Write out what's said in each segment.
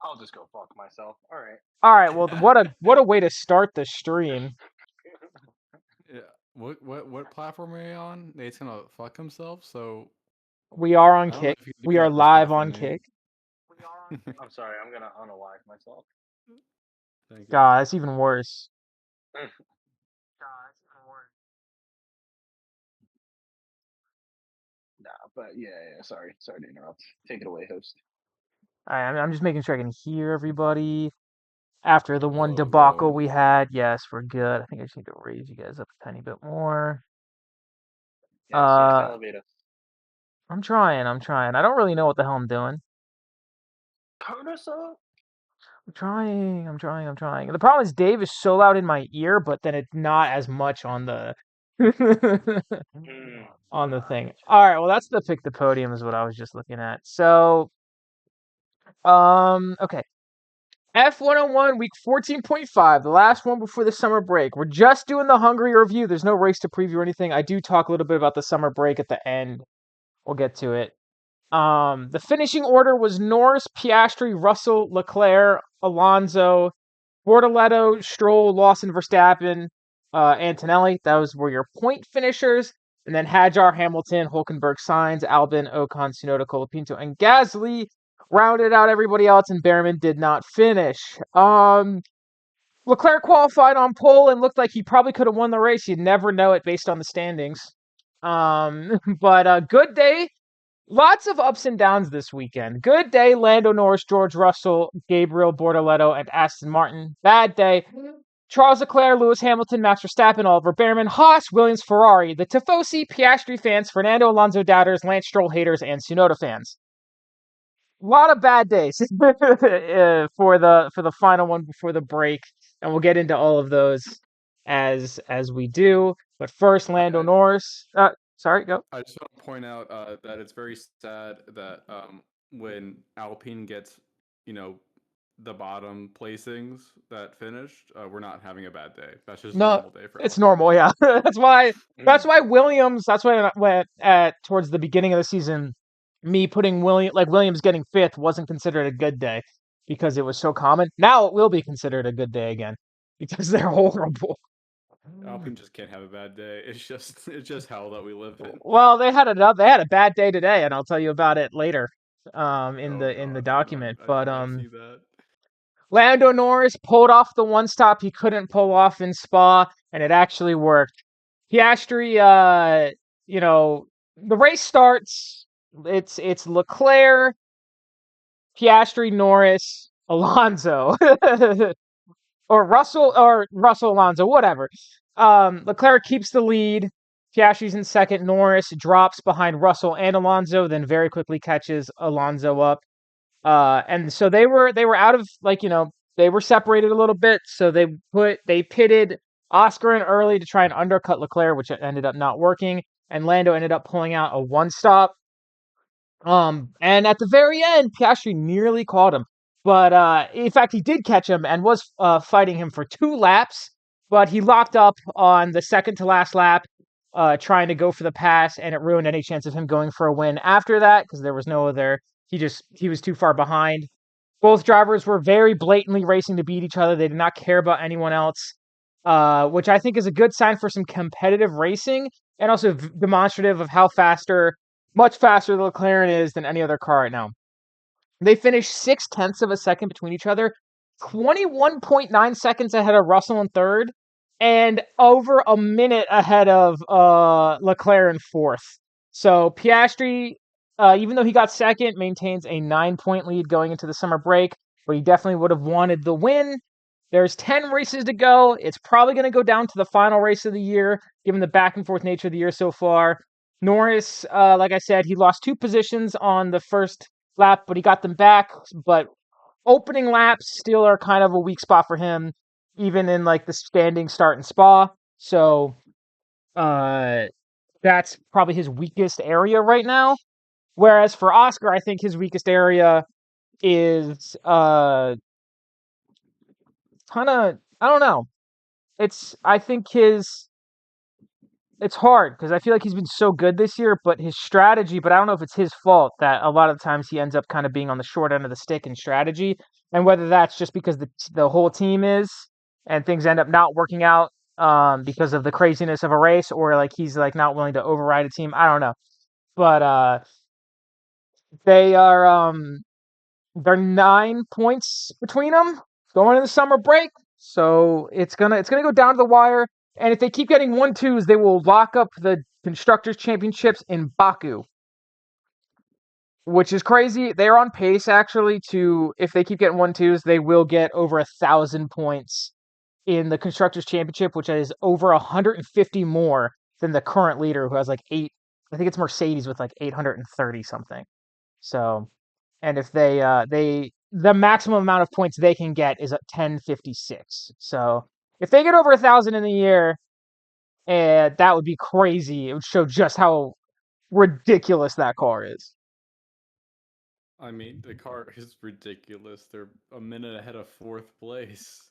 I'll just go fuck myself. All right. All right, well, what a way to start the stream. Yeah. What platform are you on? Nate's gonna fuck himself. So We are on I don't know Kick. if you can We do are that this live often, on Nate. Kick. I'm sorry. I'm gonna unalive myself. Thank you. God, that's even worse. Nah, but yeah. Sorry to interrupt. Take it away, host. All right, I'm just making sure I can hear everybody. After the one Hello, debacle hello. we had, yes, we're good. I think I just need to raise you guys up a tiny bit more. Yes. Uh, Elevate us. I'm trying. I don't really know what the hell I'm doing. Turn us up. I'm trying. The problem is Dave is so loud in my ear, but then it's not as much on the Mm. on the thing. All right, well that's the pick the podium is what I was just looking at. So, okay. F101 week 14.5, the last one before the summer break. We're just doing the Hungary review. There's no race to preview or anything. I do talk a little bit about the summer break at the end. We'll get to it. The finishing order was Norris, Piastri, Russell, Leclerc, Alonso, Bortoleto, Stroll, Lawson, Verstappen, Antonelli. Those were your point finishers. And then Hadjar, Hamilton, Hulkenberg, Sainz, Albon, Ocon, Tsunoda, Colapinto, and Gasly rounded out everybody else, and Behrman did not finish. Leclerc qualified on pole and looked like he probably could have won the race. You'd never know it based on the standings. But a good day. Lots of ups and downs this weekend. Good day, Lando Norris, George Russell, Gabriel Bortoleto, and Aston Martin. Bad day, Charles Leclerc, Lewis Hamilton, Max Verstappen, Oliver Behrman, Haas, Williams, Ferrari, the Tifosi, Piastri fans, Fernando Alonso doubters, Lance Stroll haters, and Tsunoda fans. A lot of bad days for the final one before the break, and we'll get into all of those as we do. But first, Lando I, Norris. Sorry, go. I just want to point out that it's very sad that when Alpine gets, you know, the bottom placings that finished, we're not having a bad day. That's just a No, normal day for it's Alpine. normal. Yeah, that's why. That's Mm. why Williams. That's why I went at towards the beginning of the season. Me putting Williams getting fifth wasn't considered a good day because it was so common. Now it will be considered a good day again because they're horrible. Alpine just can't have a bad day. It's just hell that we live in. Well, they had a bad day today, and I'll tell you about it later. Oh In the God, document, I but don't want to see that. Lando Norris pulled off the one stop he couldn't pull off in Spa, and it actually worked. Piastri, the race starts. It's Leclerc, Piastri, Norris, Alonso, or Russell Alonso, whatever. Leclerc keeps the lead. Piastri's in second. Norris drops behind Russell and Alonso, then very quickly catches Alonso up. And so they were out of they were separated a little bit. So they pitted Oscar in early to try and undercut Leclerc, which ended up not working. And Lando ended up pulling out a one stop. And at the very end, Piastri nearly caught him, but in fact he did catch him and was fighting him for 2 laps. But he locked up on the second to last lap, trying to go for the pass, and it ruined any chance of him going for a win after that because there was no other. He was too far behind. Both drivers were very blatantly racing to beat each other. They did not care about anyone else, which I think is a good sign for some competitive racing and also demonstrative of how much faster the McLaren is than any other car right now. They finished 0.6 of a second between each other, 21.9 seconds ahead of Russell in third, and over a minute ahead of Leclerc in fourth. So Piastri, even though he got second, maintains a 9-point lead going into the summer break, but he definitely would have wanted the win. There's 10 races to go. It's probably going to go down to the final race of the year, given the back and forth nature of the year so far. Norris, like I said, he lost 2 positions on the first lap, but he got them back. But opening laps still are kind of a weak spot for him, even in like the standing start in Spa. So uh, that's probably his weakest area right now. Whereas for Oscar, I think his weakest area is kind of, I don't know. I think it's hard because I feel like he's been so good this year, but his strategy, but I don't know if it's his fault that a lot of times he ends up kind of being on the short end of the stick in strategy. and whether that's just because the whole team is, and things end up not working out because of the craziness of a race, or like he's like not willing to override a team. I don't know, but they are they're 9 points between them going into the summer break, so it's gonna go down to the wire. And if they keep getting 1-2s, they will lock up the constructors championships in Baku, which is crazy. They're on pace actually to, if they keep getting 1-2s, they will get over 1,000 points in the constructors championship, which is over 150 more than the current leader, who has like I think it's Mercedes with like 830 something. So, and if the maximum amount of points they can get is at 1056. So if they get over 1,000 in the year, that would be crazy. It would show just how ridiculous that car is. I mean, the car is ridiculous. They're a minute ahead of fourth place.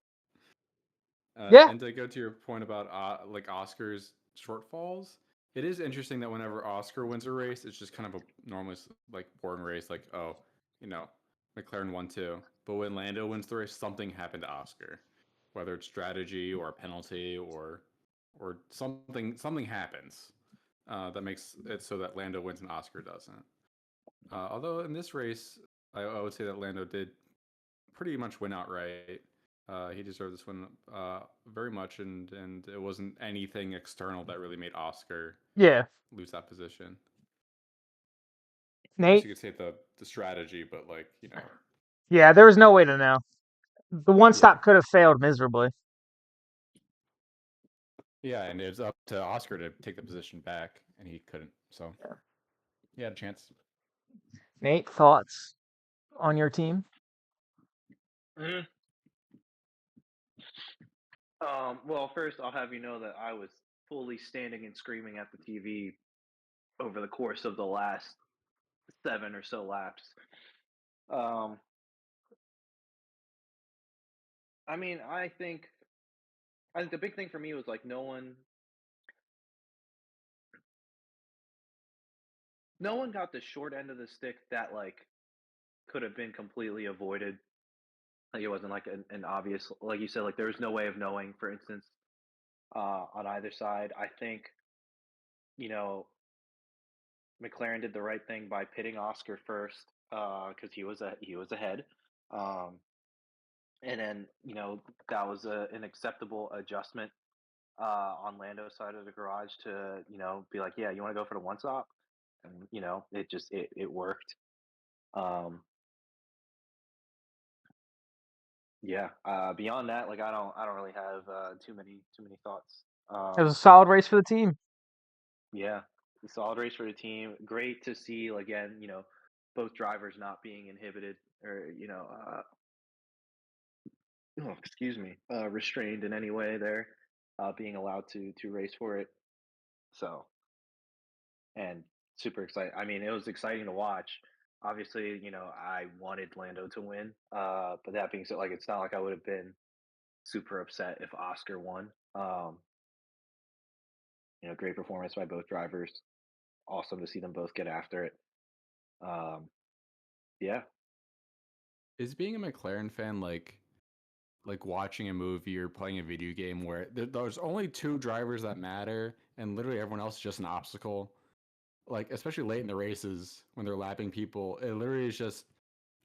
Yeah, And to go to your point about like Oscar's shortfalls, it is interesting that whenever Oscar wins a race, it's just kind of a normal, like boring race. Like, oh, you know, McLaren won too. But when Lando wins the race, something happened to Oscar, whether it's strategy or a penalty or something happens that makes it so that Lando wins and Oscar doesn't. Although in this race, I would say that Lando did pretty much win outright. He deserved this one very much, and it wasn't anything external that really made Oscar yeah. lose that position. I guess Nate? you could say the strategy, but like Yeah, there was no way to know. The one yeah, stop could have failed miserably. yeah, and it's up to Oscar to take the position back, and he couldn't. So he had a chance. Nate, thoughts on your team? Mhm. Well, first I'll have you know that I was fully standing and screaming at the TV over the course of the last 7 or so laps. Um, I mean, I think the big thing for me was like no one got the short end of the stick that like could have been completely avoided. Like it wasn't like an obvious, like you said, like there was no way of knowing. For instance, on either side, I think you know McLaren did the right thing by pitting Oscar first because he was ahead, um, and then that was an acceptable adjustment on Lando's side of the garage to be like, yeah, you want to go for the one stop, and it worked. Um, yeah. Beyond that, like I don't really have too many thoughts. It was a solid race for the team. Yeah, a solid race for the team. Great to see again, both drivers not being inhibited or oh, excuse me, restrained in any way there, being allowed to race for it. So, and super excited. I mean, it was exciting to watch. Obviously, I wanted Lando to win. But that being said, like it's not like I would have been super upset if Oscar won. Great performance by both drivers. Awesome to see them both get after it. Um, yeah. Is being a McLaren fan like watching a movie or playing a video game where there's only two drivers that matter, and literally everyone else is just an obstacle? Like especially late in the races when they're lapping people, it literally is just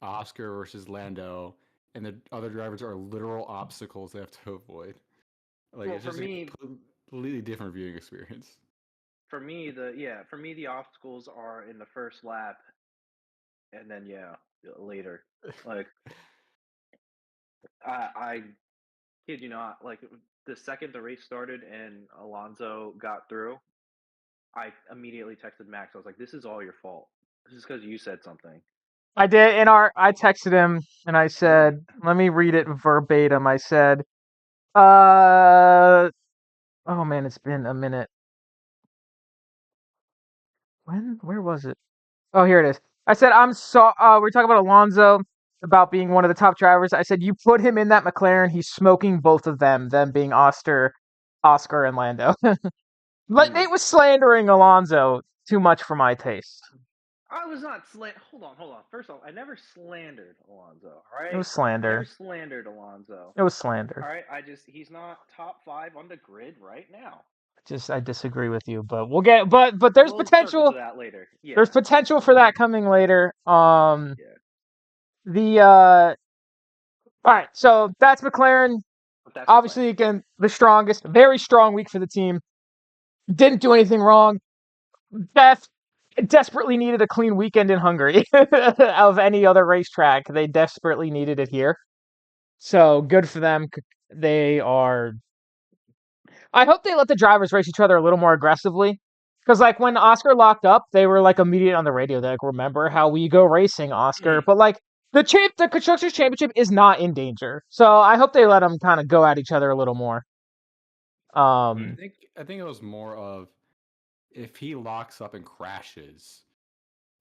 Oscar versus Lando, and the other drivers are literal obstacles they have to avoid. Like Well, it's just a completely different viewing experience. for me the obstacles are in the first lap, and then later. Like I kid you not, like the second the race started and Alonso got through, I immediately texted Max. I was like, "This is all your fault. This is because you said something." I did I texted him and I said, let me read it verbatim. I said, oh man, it's been a minute. Where was it? Oh, here it is. I said, we're talking about Alonso, about being one of the top drivers. I said, you put him in that McLaren, he's smoking both of them being Oscar and Lando. But Nate was slandering Alonso too much for my taste. I was not Hold on. First off, I never slandered Alonso. All right, It was I never slander. slandered Alonso. It was slander. All right, he's not top 5 on the grid right now. I disagree with you, but we'll get. But there's We'll circle potential. to that later. Yeah. There's potential for that coming later. Yeah. The all right, so that's McLaren. But Obviously, again, the strongest, very strong week for the team. Didn't do anything wrong. Desperately needed a clean weekend in Hungary of any other racetrack. They desperately needed it here. So good for them. They are. I hope they let the drivers race each other a little more aggressively. Because, like, when Oscar locked up, they were, like, immediate on the radio. They're like, remember how we go racing, Oscar? But, like, the Constructors' Championship is not in danger. So I hope they let them kind of go at each other a little more. I think it was more of if he locks up and crashes,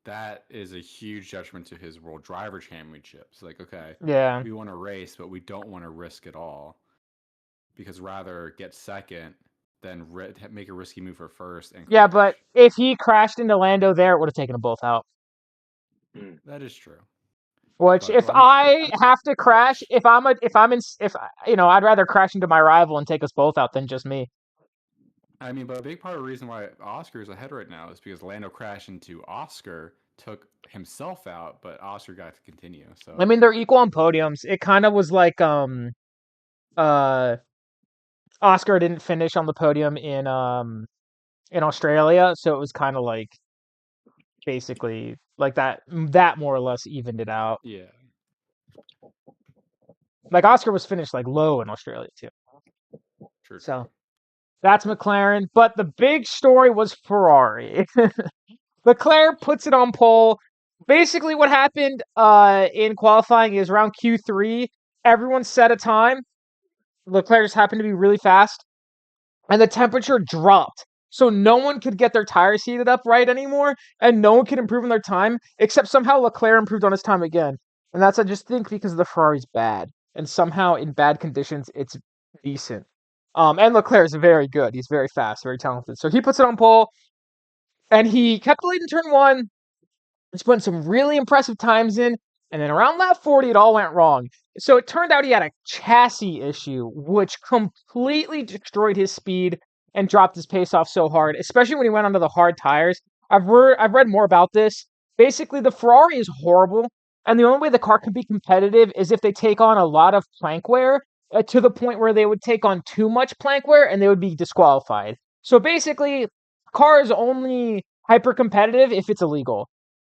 that is a huge detriment to his World Driver Championships. Like, okay, yeah, we want to race, but we don't want to risk it all because rather get second than make a risky move for first and crash. Yeah, but if he crashed into Lando there, it would have taken them both out. That is true. Which, if I have to crash, I'd rather crash into my rival and take us both out than just me. I mean, but a big part of the reason why Oscar is ahead right now is because Lando crashed into Oscar, took himself out, but Oscar got to continue. So I mean, they're equal on podiums. It kind of was like Oscar didn't finish on the podium in Australia, so it was kind of like basically like that more or less evened it out. yeah. Like Oscar was finished like low in Australia too. True. So that's McLaren, but the big story was Ferrari. Leclerc puts it on pole. Basically, what happened in qualifying is around Q3, everyone set a time. Leclerc just happened to be really fast, and the temperature dropped. So no one could get their tires heated up right anymore, and no one could improve on their time, except somehow Leclerc improved on his time again. And that's, I just think, because the Ferrari's bad. And somehow, in bad conditions, it's decent. And Leclerc is very good. He's very fast, very talented. So he puts it on pole, and he kept the lead in turn 1. He's putting some really impressive times in, and then around lap 40, it all went wrong. So it turned out he had a chassis issue, which completely destroyed his speed and dropped his pace off so hard, especially when he went onto the hard tires. I've read more about this. Basically, the Ferrari is horrible, and the only way the car can be competitive is if they take on a lot of plank wear to the point where they would take on too much plank wear and they would be disqualified. So basically, car is only hyper competitive if it's illegal.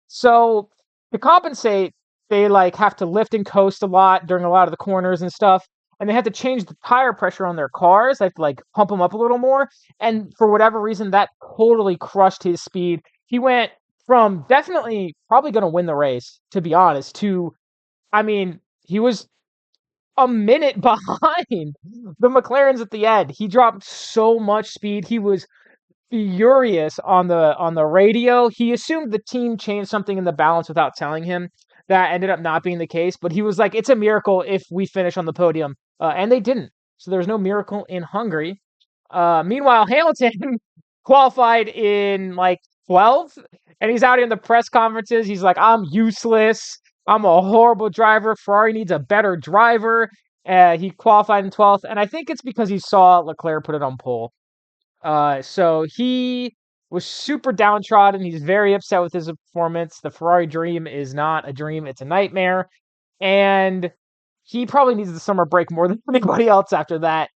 So to compensate, they like have to lift and coast a lot during a lot of the corners and stuff. And they have to change the tire pressure on their cars. They have to like pump them up a little more. And for whatever reason, that totally crushed his speed. He went from definitely probably going to win the race, to be honest, to, I mean, he was a minute behind the McLarens at the end. He dropped so much speed. He was furious on the radio. He assumed the team changed something in the balance without telling him. That ended up not being the case, but he was like, it's a miracle if we finish on the podium. And they didn't. So there's no miracle in Hungary. Meanwhile, Hamilton qualified in like 12th, and he's out in the press conferences. He's like, I'm useless. I'm a horrible driver. Ferrari needs a better driver. He qualified in 12th, and I think it's because he saw Leclerc put it on pole. So he was super downtrodden. He's very upset with his performance. The Ferrari dream is not a dream, it's a nightmare. And he probably needs the summer break more than anybody else after that.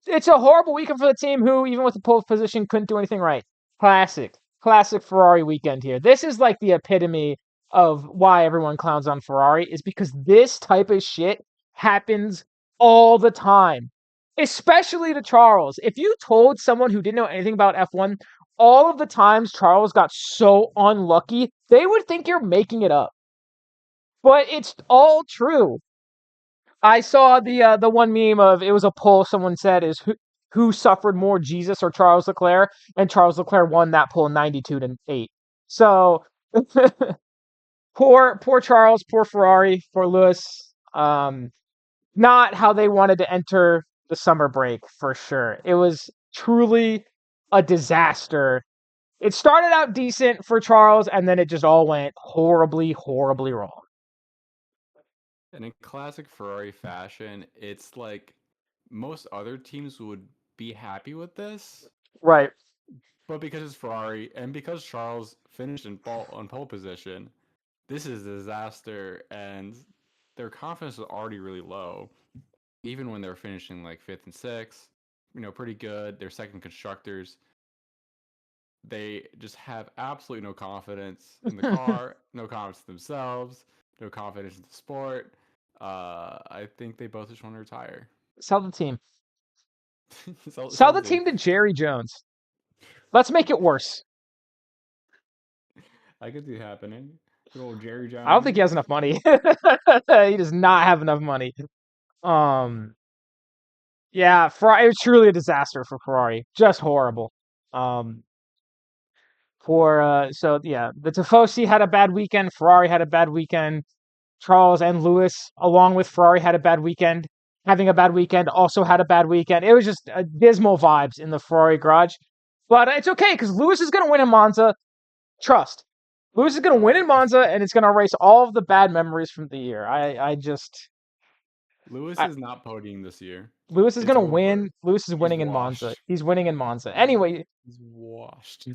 It's a horrible weekend for the team who, even with the pole position, couldn't do anything right. Classic Ferrari weekend here. This is like the epitome of why everyone clowns on Ferrari, is because this type of shit happens all the time. Especially to Charles. If you told someone who didn't know anything about F1, all of the times Charles got so unlucky, they would think you're making it up. But it's all true. I saw the one meme of, it was a poll someone said is who suffered more, Jesus or Charles Leclerc, and Charles Leclerc won that poll 92-8. So poor Charles, poor Ferrari, poor Lewis. Not how they wanted to enter the summer break, for sure. It was truly a disaster it started out decent for Charles, and then it just all went horribly, horribly wrong. And in classic Ferrari fashion, it's like most other teams would be happy with this, Right. but because it's Ferrari and because Charles finished on pole position, this is a disaster, and their confidence was already really low. Even when they were finishing like 5th and 6th, pretty good. They're second constructors. They just have absolutely no confidence in the car, no confidence in themselves, no confidence in the sport. I think they both just want to retire. Sell the team. Sell the team to Jerry Jones. Let's make it worse. I could see it happening. Good old Jerry Jones. I don't think he has enough money. He does not have enough money. Yeah, it was truly a disaster for Ferrari. Just horrible. The Tifosi had a bad weekend. Ferrari had a bad weekend. Charles and Lewis, along with Ferrari, had a bad weekend. Having a bad weekend, also had a bad weekend. It was just dismal vibes in the Ferrari garage. But it's okay, because Lewis is going to win in Monza. Trust. Lewis is going to win in Monza, and it's going to erase all of the bad memories from the year. Lewis is not podiuming this year. Lewis is going to win. Lewis is winning in Monza. He's winning in Monza. Anyway. He's washed.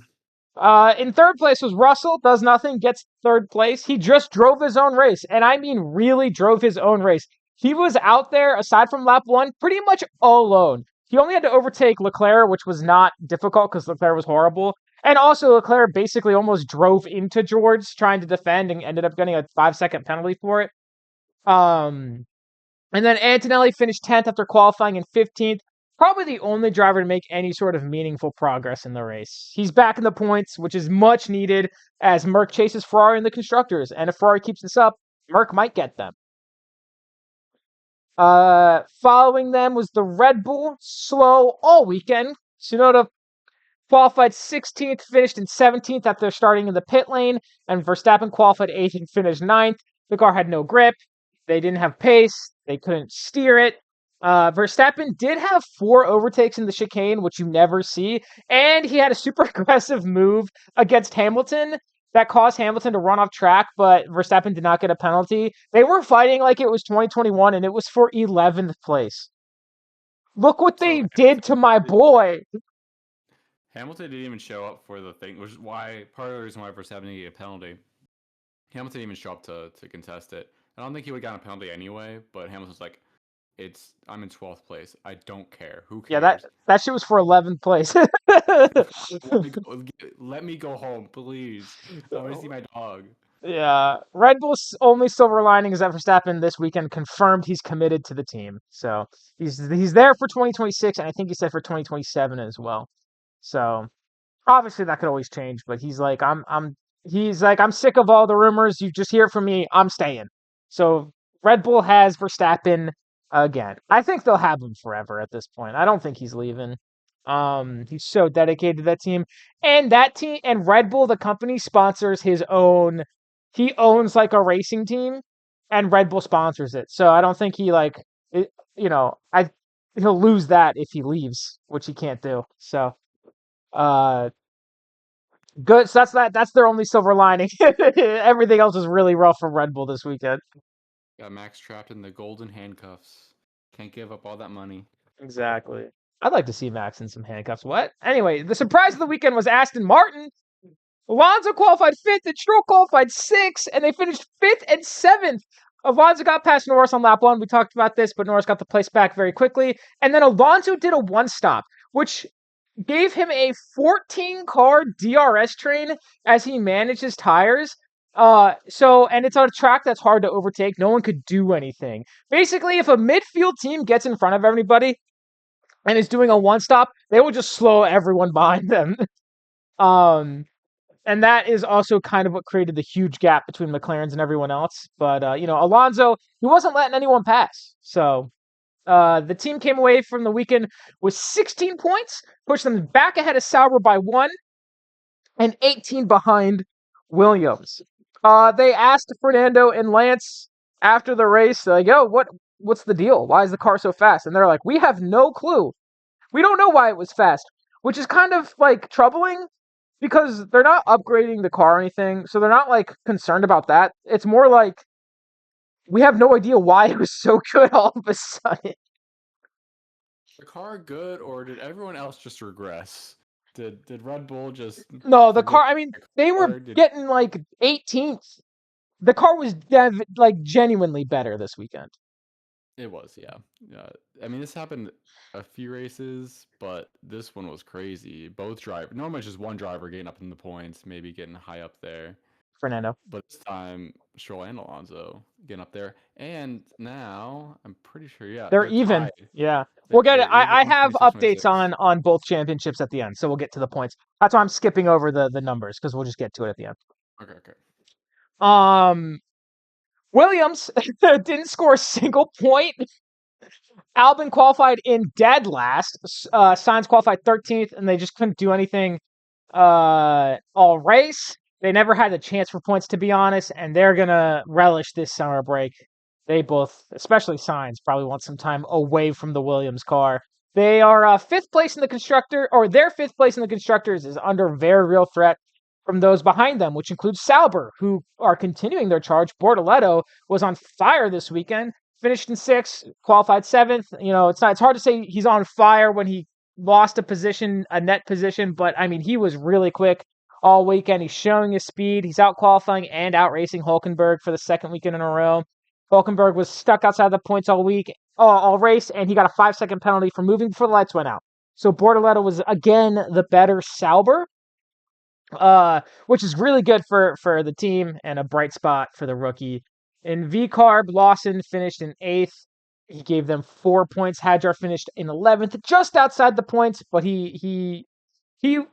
In third place was Russell, does nothing, gets third place. He just drove his own race, and I mean really drove his own race. He was out there, aside from lap 1, pretty much all alone. He only had to overtake Leclerc, which was not difficult because Leclerc was horrible. And also Leclerc basically almost drove into George trying to defend and ended up getting a 5-second penalty for it. And then Antonelli finished 10th after qualifying in 15th. Probably the only driver to make any sort of meaningful progress in the race. He's back in the points, which is much needed as Merc chases Ferrari in the constructors. And if Ferrari keeps this up, Merc might get them. Following them was the Red Bull, slow all weekend. Tsunoda qualified 16th, finished in 17th after starting in the pit lane, and Verstappen qualified 8th and finished 9th. The car had no grip. They didn't have pace. They couldn't steer it. Verstappen did have 4 overtakes in the chicane, which you never see, and he had a super aggressive move against Hamilton that caused Hamilton to run off track, but Verstappen did not get a penalty. They were fighting like it was 2021, and it was for 11th place. Look what they did to my boy. Hamilton didn't even show up for the thing, which is why part of the reason why Verstappen didn't get a penalty. Hamilton didn't even show up to contest it. I don't think he would have gotten a penalty anyway, but Hamilton's like, I'm in 12th place. I don't care. Who cares? Yeah, that shit was for 11th place. Let me go home, please. I want to see my dog. Yeah. Red Bull's only silver lining is that Verstappen this weekend confirmed he's committed to the team. So he's there for 2026, and I think he said for 2027 as well. So obviously that could always change, but he's like, I'm sick of all the rumors. You just hear it from me. I'm staying. So Red Bull has Verstappen again. I think they'll have him forever at this point. I don't think he's leaving. He's so dedicated to that team. And that team and Red Bull, the company, sponsors his own. He owns like a racing team, and Red Bull sponsors it. So I don't think he'll lose that if he leaves, which he can't do. So good. So that's their only silver lining. Everything else is really rough for Red Bull this weekend. Got Max trapped in the golden handcuffs. Can't give up all that money. Exactly. I'd like to see Max in some handcuffs. What? Anyway, the surprise of the weekend was Aston Martin. Alonso qualified 5th and Stroll qualified 6th, and they finished 5th and 7th. Alonso got past Norris on lap 1. We talked about this, but Norris got the place back very quickly. And then Alonso did a one-stop, which gave him a 14-car DRS train as he managed his tires. And it's on a track that's hard to overtake. No one could do anything. Basically, if a midfield team gets in front of everybody and is doing a one-stop, they will just slow everyone behind them. And that is also kind of what created the huge gap between McLaren's and everyone else. But, Alonso, he wasn't letting anyone pass. So the team came away from the weekend with 16 points, pushed them back ahead of Sauber by 1, and 18 behind Williams. They asked Fernando and Lance after the race, like, yo, what's the deal? Why is the car so fast? And they're like, we have no clue. We don't know why it was fast, which is kind of like troubling because they're not upgrading the car or anything, so they're not like concerned about that. It's more like we have no idea why it was so good all of a sudden. The car good, or did everyone else just regress? Did Red Bull just No, the forget car. I mean, the they were car? getting like 18th. The car was like genuinely better this weekend. It was, yeah. I mean, this happened a few races, but this one was crazy. Both drivers, normally it's just one driver getting up in the points, maybe getting high up there. Fernando. But this time, Stroll and Alonso getting up there. And now, I'm pretty sure, yeah, They're they're even. tied. Yeah. We'll get it. They're even I have 26, updates 26. on both championships at the end, so we'll get to the points. That's why I'm skipping over the numbers because we'll just get to it at the end. Okay. Williams didn't score a single point. Albon qualified in dead last. Sainz qualified 13th, and they just couldn't do anything all race. They never had a chance for points, to be honest, and they're gonna relish this summer break. They both, especially Sainz, probably want some time away from the Williams car. They are fifth place in the constructor, or their fifth place in the constructors is under very real threat from those behind them, which includes Sauber, who are continuing their charge. Bortoleto was on fire this weekend, finished in sixth, qualified seventh. You know, it's hard to say he's on fire when he lost a net position, but I mean, he was really quick all weekend. He's showing his speed. He's out qualifying and out racing Hulkenberg for the second weekend in a row. Hulkenberg was stuck outside the points all race, and he got a 5-second penalty for moving before the lights went out. So Bortoleto was again the better Sauber, which is really good for the team and a bright spot for the rookie. In V-Carb, Lawson finished in 8th. He gave them 4 points. Hadjar finished in 11th, just outside the points, but he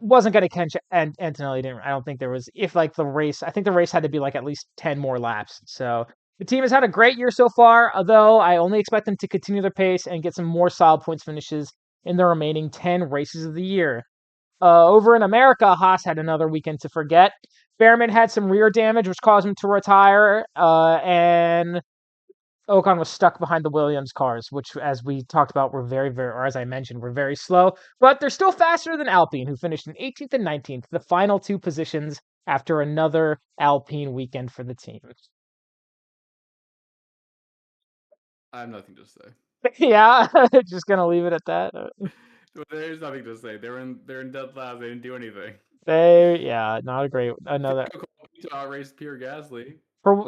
wasn't going to catch Antonelli. I don't think there was, if like the race, I think the race had to be like at least 10 more laps. So the team has had a great year so far, although I only expect them to continue their pace and get some more solid points finishes in the remaining 10 races of the year. Over in America, Haas had another weekend to forget. Behrman had some rear damage, which caused him to retire, and Ocon was stuck behind the Williams cars, which, as we talked about, were or as I mentioned, were very slow. But they're still faster than Alpine, who finished in 18th and 19th, the final 2 positions after another Alpine weekend for the team. I have nothing to say. Yeah, just gonna leave it at that. There's nothing to say. They're in dead last. They didn't do anything. Not a great another. Raced Pierre Gasly.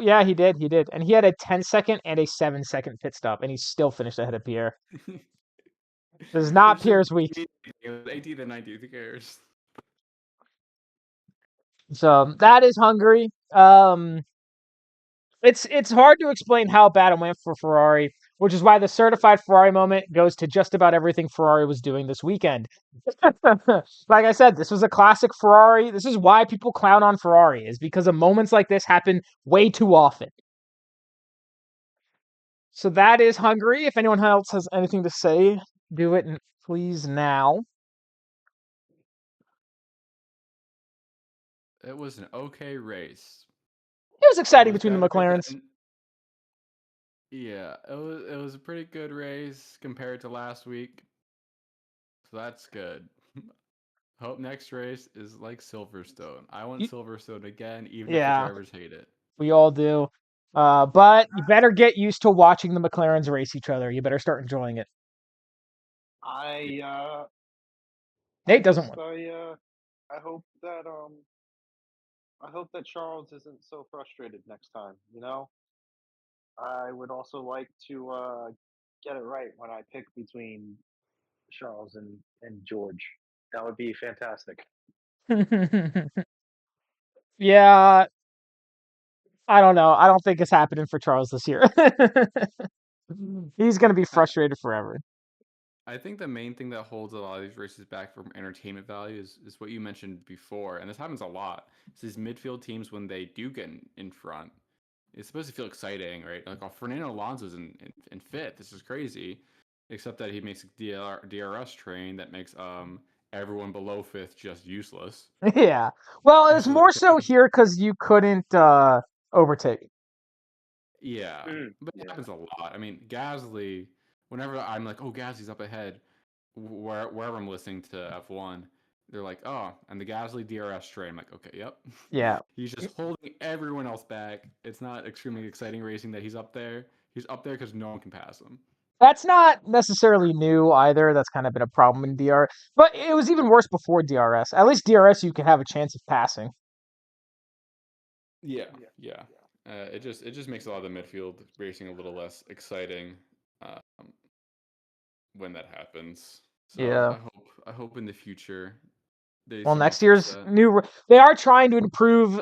Yeah, he did, and he had a 10-second and a 7-second pit stop, and he still finished ahead of Pierre. This is not Pierre's week. 18th and 19th. Who cares? So that is Hungary. It's hard to explain how bad it went for Ferrari, which is why the certified Ferrari moment goes to just about everything Ferrari was doing this weekend. Like I said, this was a classic Ferrari. This is why people clown on Ferrari, is because of moments like this happen way too often. So that is Hungary. If anyone else has anything to say, do it, please, now. It was an okay race. It was exciting between the McLarens. Yeah, it was a pretty good race compared to last week. So that's good. Hope next race is like Silverstone. I want Silverstone again, even if the drivers hate it. We all do. But you better get used to watching the McLarens race each other. You better start enjoying it. Nate doesn't want. I hope that Charles isn't so frustrated next time. You know, I would also like to get it right when I pick between Charles and George. That would be fantastic. Yeah, I don't know. I don't think it's happening for Charles this year. He's going to be frustrated forever. I think the main thing that holds a lot of these races back from entertainment value is what you mentioned before, and this happens a lot. It's these midfield teams, when they do get in front, it's supposed to feel exciting, right? Like, Fernando Alonso's in fifth. This is crazy, except that he makes a DRS train that makes everyone below fifth just useless. Yeah. Well, it's more so here because you couldn't overtake. Yeah, but it happens a lot. I mean, Gasly, whenever I'm like, oh, Gasly's up ahead, wherever I'm listening to F1, they're like, oh, and the Gasly DRS train. I'm like, okay, yep. Yeah. He's just holding everyone else back. It's not extremely exciting racing that he's up there. He's up there because no one can pass him. That's not necessarily new either. That's kind of been a problem in DR. But it was even worse before DRS. At least DRS, you can have a chance of passing. Yeah. It just makes a lot of the midfield racing a little less exciting when that happens. So Yeah. I hope in the future Well, somehow next fix year's that. new. They are trying to improve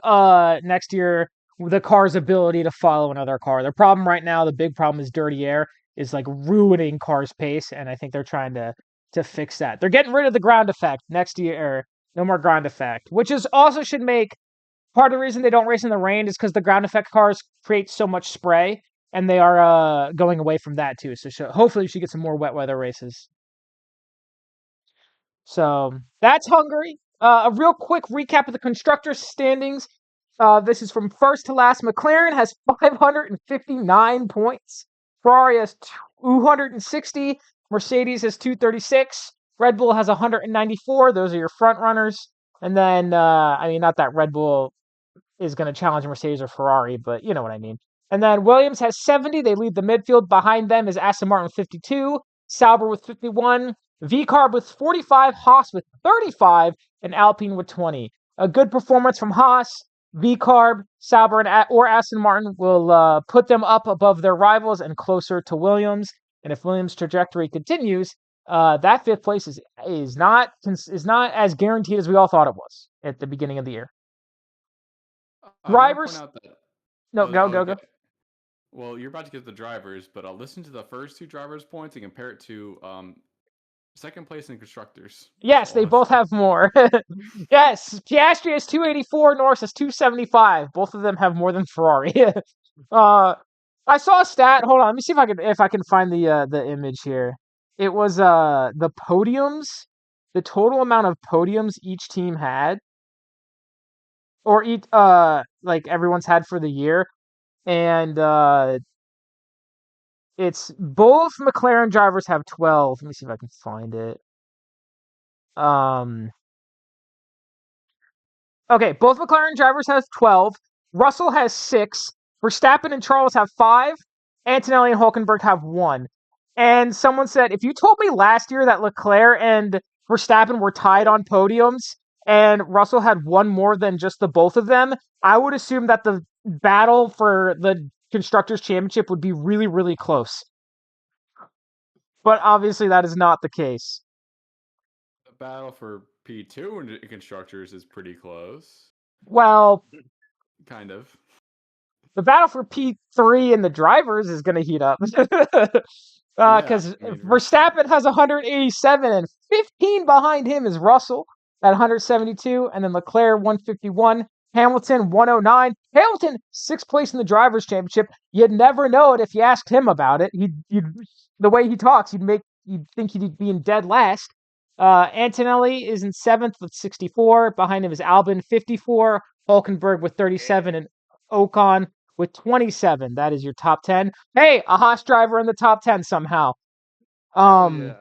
next year the car's ability to follow another car. Their problem right now, the big problem is dirty air, is like ruining cars' pace, and I think they're trying to fix that. They're getting rid of the ground effect next year. No more ground effect, which is also should make part of the reason they don't race in the rain is because the ground effect cars create so much spray, and they are going away from that too. So hopefully, we should get some more wet weather races. So that's Hungary. A real quick recap of the constructors' standings. This is from first to last. McLaren has 559 points. Ferrari has 260. Mercedes has 236. Red Bull has 194. Those are your front runners. And then, not that Red Bull is going to challenge Mercedes or Ferrari, but you know what I mean. And then Williams has 70. They lead the midfield. Behind them is Aston Martin with 52, Sauber with 51, V-Carb with 45, Haas with 35, and Alpine with 20. A good performance from Haas, V-Carb, Sauber, or Aston Martin will put them up above their rivals and closer to Williams. And if Williams' trajectory continues, that fifth place is not as guaranteed as we all thought it was at the beginning of the year. I want to point Drivers. out that. No, go. Well, you're about to get the drivers, but I'll listen to the first two drivers' points and compare it to second place in constructors. Yes, they both have more. Yes, Piastri has 284, Norris has 275. Both of them have more than Ferrari. I saw a stat. Hold on, let me see if I can find the image here. It was the podiums, the total amount of podiums each team had, or each like everyone's had for the year, and it's both McLaren drivers have 12. Let me see if I can find it. Okay, both McLaren drivers have 12. Russell has 6. Verstappen and Charles have 5. Antonelli and Hulkenberg have 1. And someone said, if you told me last year that Leclerc and Verstappen were tied on podiums and Russell had one more than just the both of them, I would assume that the battle for the Constructors' Championship would be really, really close. But obviously that is not the case. The battle for P2 in constructors is pretty close. Well, kind of. The battle for P3 and the drivers is going to heat up. Because Verstappen has 187 and 15 behind him is Russell at 172, and then Leclerc 151, Hamilton 109. Hamilton 6th place in the drivers' championship. You'd never know it if you asked him about it. The way he talks, you'd think he'd be in dead last. Antonelli is in 7th with 64. Behind him is Albon 54, Hulkenberg with 37, and Ocon with 27. That is your top 10. Hey, a Haas driver in the top 10 somehow. Yeah.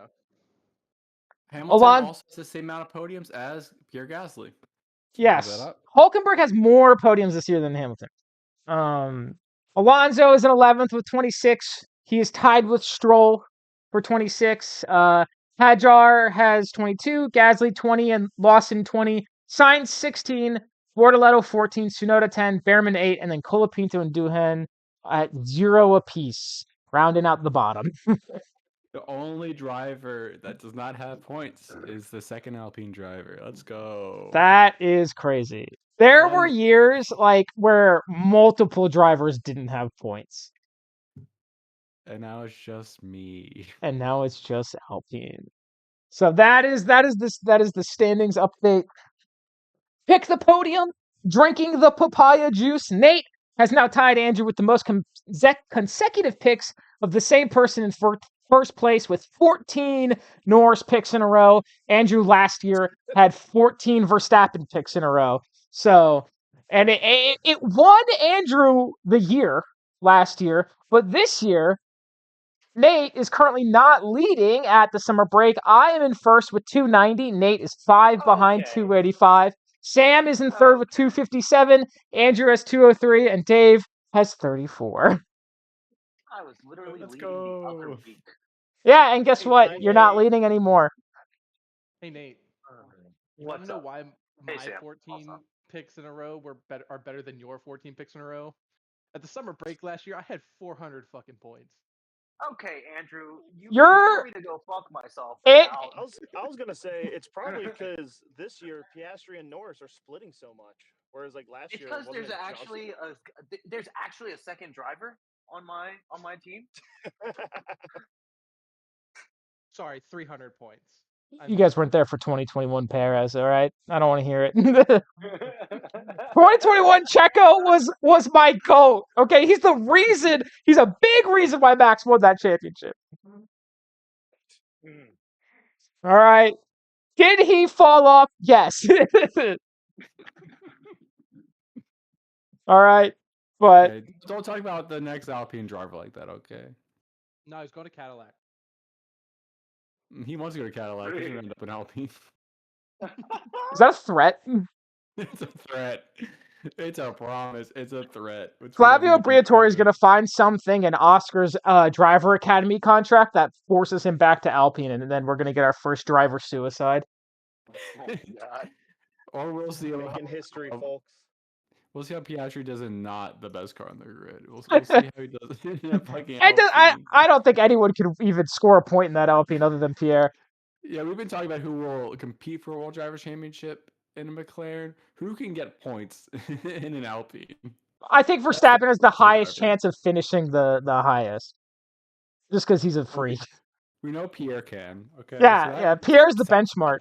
Hamilton also has the same amount of podiums as Pierre Gasly. Yes. Hulkenberg has more podiums this year than Hamilton. Alonso is in 11th with 26. He is tied with Stroll for 26. Hadjar has 22, Gasly 20, and Lawson 20. Sainz 16, Bortoletto 14, Tsunoda 10, Behrman 8, and then Colapinto and Duhan at 0 apiece, rounding out the bottom. The only driver that does not have points is the second Alpine driver. Let's go. That is crazy. There were years where multiple drivers didn't have points. And now it's just me. And now it's just Alpine. So that is the standings update. Pick the podium, drinking the papaya juice. Nate has now tied Andrew with the most consecutive picks of the same person in first place with 14 Norris picks in a row. Andrew last year had 14 Verstappen picks in a row. So, and it won Andrew the year last year, but this year Nate is currently not leading at the summer break. I am in first with 290. Nate is 5 behind 285. Sam is in third with 257. Andrew has 203. And Dave has 34. I was literally Let's leading the other go. week. Yeah, and guess Hey, what? Nate. You're not leading anymore. Hey Nate, you want What's to know up? why Hey, my Sam. 14 What's up? picks in a row are better than your 14 picks in a row? At the summer break last year, I had 400 fucking points. Okay, Andrew, you You're- told me to go fuck myself. It- Now, I was gonna say it's probably because this year Piastri and Norris are splitting so much, whereas like last it's year because wasn't there's actually a second driver on my team. Sorry, 300 points. You guys weren't there for 2021 Perez, all right? I don't want to hear it. 2021 Checo was my GOAT. Okay, he's a big reason why Max won that championship. All right. Did he fall off? Yes. All right. But Okay, don't talk about the next Alpine driver like that, okay? No, he's going to Cadillac. He wants to go to Cadillac. He's gonna end up in Alpine. is that a threat? It's a threat. It's a promise. It's a threat. It's Flavio whatever you Briatore is do. going to find something in Oscar's driver academy contract that forces him back to Alpine, and then we're going to get our first driver suicide. Oh my god. Or we'll see making history, folks. We'll see how Piastri does in not the best car on the grid. We'll see how he does in a fucking Alpine. I don't think anyone can even score a point in that Alpine other than Pierre. Yeah, we've been talking about who will compete for a World Drivers' Championship in a McLaren. Who can get points in an Alpine? I think Verstappen has the highest driver. chance of finishing the highest, just because he's a freak. We know Pierre can. Okay. Yeah. Pierre's the benchmark.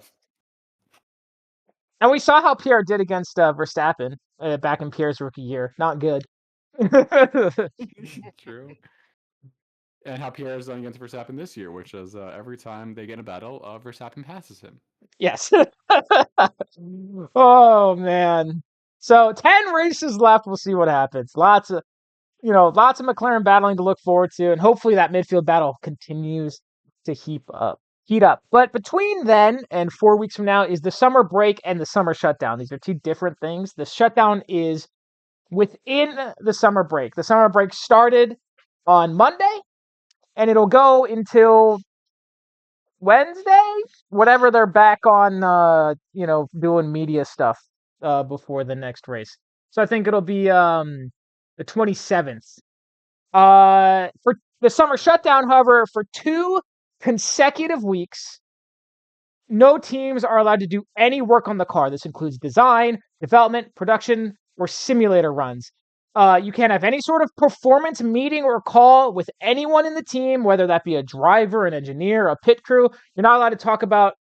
And we saw how Pierre did against Verstappen back in Pierre's rookie year. Not good. True. And how Pierre has done against Verstappen this year, which is every time they get in a battle, Verstappen passes him. Yes. Oh man. So 10 races left. We'll see what happens. Lots of McLaren battling to look forward to, and hopefully that midfield battle continues to heat up. But between then and 4 weeks from now is the summer break and the summer shutdown. These are two different things. The shutdown is within the summer break. The summer break started on Monday, and it'll go until Wednesday, whatever they're back on, doing media stuff before the next race. So I think it'll be the 27th. For the summer shutdown, however, for 2 consecutive weeks, no teams are allowed to do any work on the car. This includes design, development, production, or simulator runs. You can't have any sort of performance meeting or call with anyone in the team, whether that be a driver, an engineer, a pit crew. You're not allowed to talk about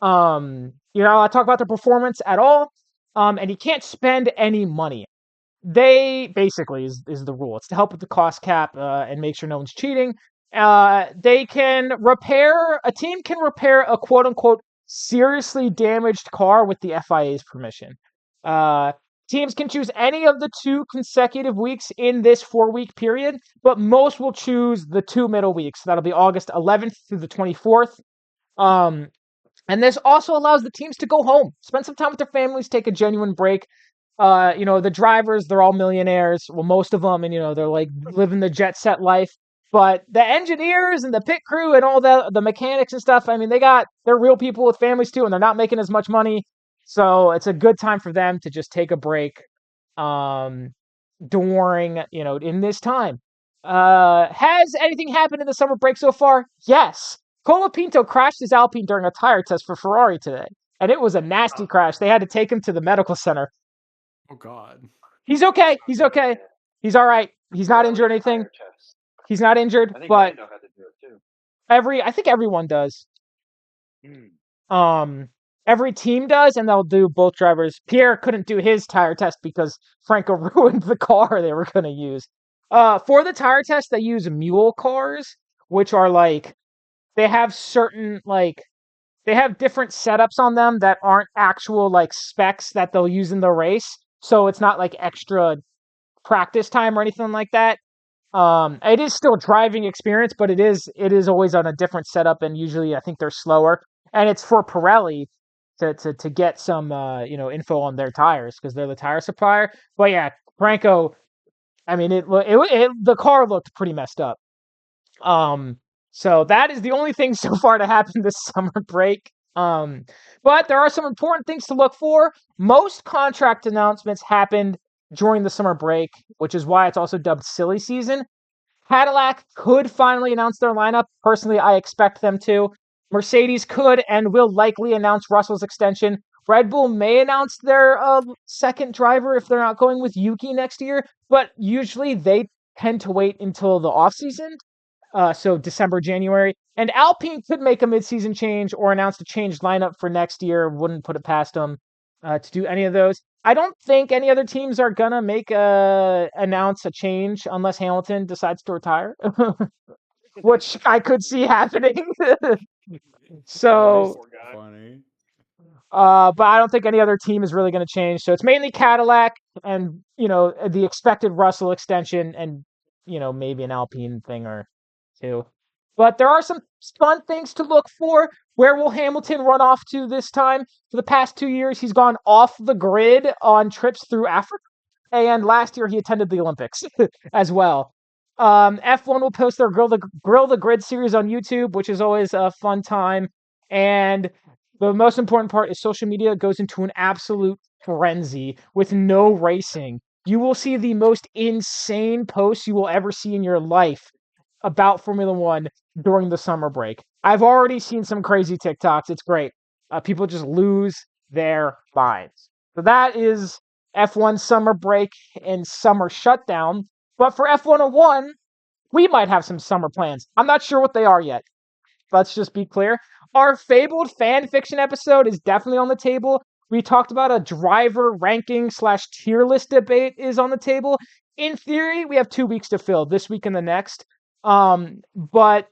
their performance at all. And you can't spend any money. They basically is the rule. It's to help with the cost cap and make sure no one's cheating. A team can repair a quote unquote seriously damaged car with the FIA's permission. Teams can choose any of the 2 consecutive weeks in this 4-week period, but most will choose the 2 middle weeks. That'll be August 11th through the 24th. And this also allows the teams to go home, spend some time with their families, take a genuine break. The drivers, they're all millionaires. Well, most of them, and they're like living the jet set life. But the engineers and the pit crew and all the mechanics and stuff, I mean, they're real people with families too, and they're not making as much money. So it's a good time for them to just take a break during, in this time. Has anything happened in the summer break so far? Yes. Colapinto crashed his Alpine during a tire test for Ferrari today. And it was a nasty crash. They had to take him to the medical center. Oh God. He's okay. He's okay. He's all right. He's not injured or anything. He's not injured, I think but Lando had to do it too. I think everyone does. Every team does, and they'll do both drivers. Pierre couldn't do his tire test because Franco ruined the car they were going to use. For the tire test, they use mule cars, which are like, they have different setups on them that aren't actual like specs that they'll use in the race. So it's not like extra practice time or anything like that. It is still driving experience, but it is always on a different setup, and usually I think they're slower. And it's for Pirelli to get some info on their tires because they're the tire supplier. But yeah, Franco, I mean the car looked pretty messed up. So that is the only thing so far to happen this summer break. But there are some important things to look for. Most contract announcements happened during the summer break, which is why it's also dubbed silly season. Cadillac could finally announce their lineup. Personally, I expect them to. Mercedes could and will likely announce Russell's extension. Red Bull may announce their second driver if they're not going with Yuki next year, but usually they tend to wait until the offseason. So December, January. And Alpine could make a midseason change or announce a changed lineup for next year. Wouldn't put it past them to do any of those. I don't think any other teams are gonna announce a change unless Hamilton decides to retire, which I could see happening. So, Poor guy. Funny. but I don't think any other team is really going to change. So it's mainly Cadillac and the expected Russell extension and maybe an Alpine thing or two. But there are some fun things to look for. Where will Hamilton run off to this time? For the past 2 years, he's gone off the grid on trips through Africa. And last year, he attended the Olympics as well. F1 will post their Grill the Grid series on YouTube, which is always a fun time. And the most important part is social media goes into an absolute frenzy with no racing. You will see the most insane posts you will ever see in your life about Formula One during the summer break. I've already seen some crazy TikToks. It's great. People just lose their minds. So that is F1 summer break and summer shutdown. But for F101, we might have some summer plans. I'm not sure what they are yet. Let's just be clear. Our fabled fan fiction episode is definitely on the table. We talked about a driver ranking / tier list debate is on the table. In theory, we have 2 weeks to fill, this week and the next. But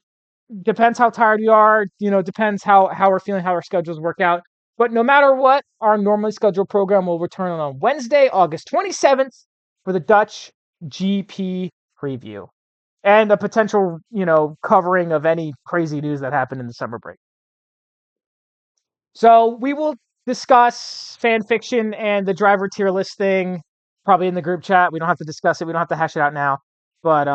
depends how tired we are, depends how we're feeling, how our schedules work out. But no matter what, our normally scheduled program will return on Wednesday, August 27th for the Dutch GP preview and a potential, covering of any crazy news that happened in the summer break. So we will discuss fan fiction and the driver tier list thing probably in the group chat. We don't have to discuss it. We don't have to hash it out now. But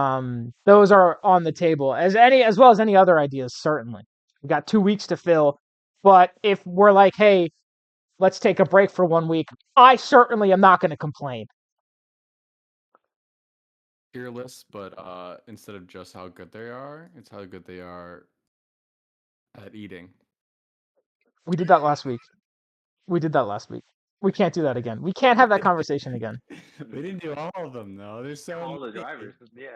those are on the table as well as any other ideas. Certainly, we got 2 weeks to fill. But if we're like, hey, let's take a break for 1 week, I certainly am not going to complain. Tier list, but instead of just how good they are, it's how good they are at eating. We did that last week. We can't do that again. We can't have that conversation again. We didn't do all of them though. There's so All the many. drivers. Yeah.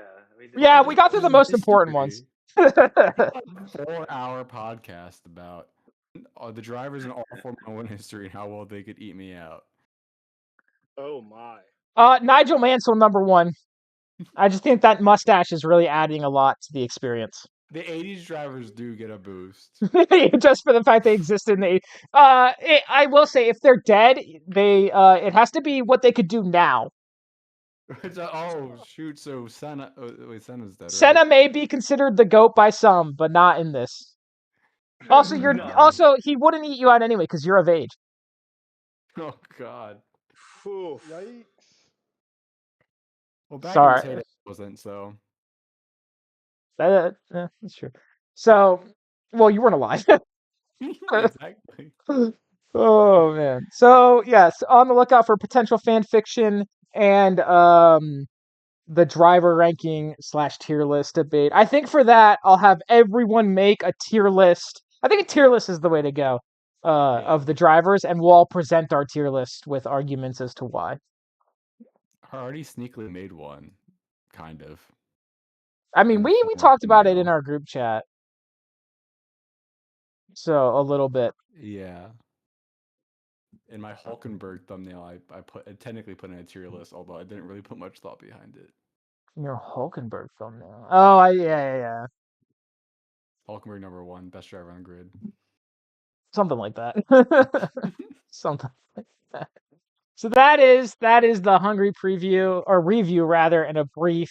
Yeah, we got through the most important ones. A 4-hour podcast about the drivers in all Formula One history and how well they could eat me out. Oh my. Nigel Mansell, number 1. I just think that mustache is really adding a lot to the experience. The 80s drivers do get a boost. Just for the fact they exist in the I will say if they're dead, they it has to be what they could do now. Oh shoot! So Senna, Senna's dead. Right? Senna may be considered the GOAT by some, but not in this. Also, he wouldn't eat you out anyway because you're of age. Oh God! Oof. Yikes. Well, back Sorry. in the day, it wasn't so. That's true. So, well, you weren't alive. Exactly. Oh man. So yes, on the lookout for potential fan fiction and the driver ranking / tier list debate. I think for that I'll have everyone make a tier list. I think a tier list is the way to go of the drivers, and we'll all present our tier list with arguments as to why. I already sneakily made one, kind of. I mean, we talked about it in our group chat. So a little bit. Yeah. In my Hulkenberg thumbnail, I technically put in a tier list, although I didn't really put much thought behind it. Your Hulkenberg thumbnail. Oh, yeah. Hulkenberg number 1, best driver on grid. Something like that. Something like that. So that is the Hungary preview or review rather, and a brief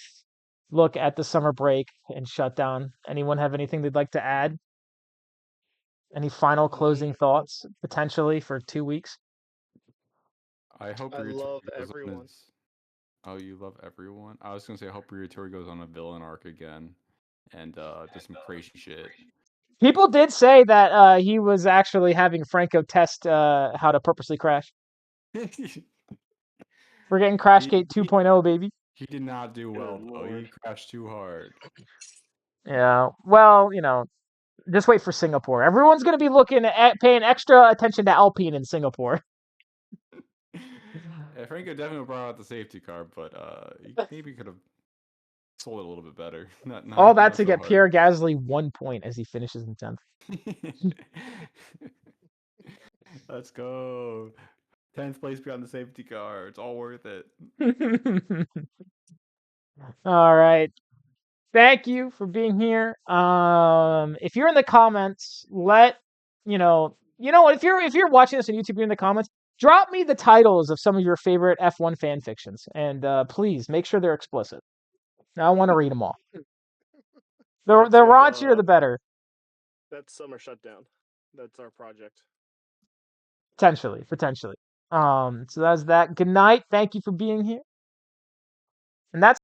look at the summer break and shutdown. Anyone have anything they'd like to add? Any final closing thoughts potentially for 2 weeks? I hope I Ryutori love goes on everyone. his. Oh, you love everyone. I was gonna say I hope Ryutori goes on a villain arc again, and does some crazy shit. People did say that he was actually having Franco test how to purposely crash. We're getting Crashgate 2.0, baby. He did not do well Good though. He lord. crashed too hard. Yeah. Well, just wait for Singapore. Everyone's going to be looking at paying extra attention to Alpine in Singapore. Yeah, Franco definitely brought out the safety car, but he maybe could have sold it a little bit better. Not All that not to so get hard. Pierre Gasly 1 point as he finishes in 10th. Let's go. 10th place behind the safety car. It's all worth it. All right. Thank you for being here. If you're in the comments, what, if you're watching this on YouTube, you're in the comments, drop me the titles of some of your favorite F1 fan fictions, and please make sure they're explicit. I want to read them all. The raunchier, the better. That's summer shutdown. That's our project. Potentially. So that's that. Good night. Thank you for being here. And that's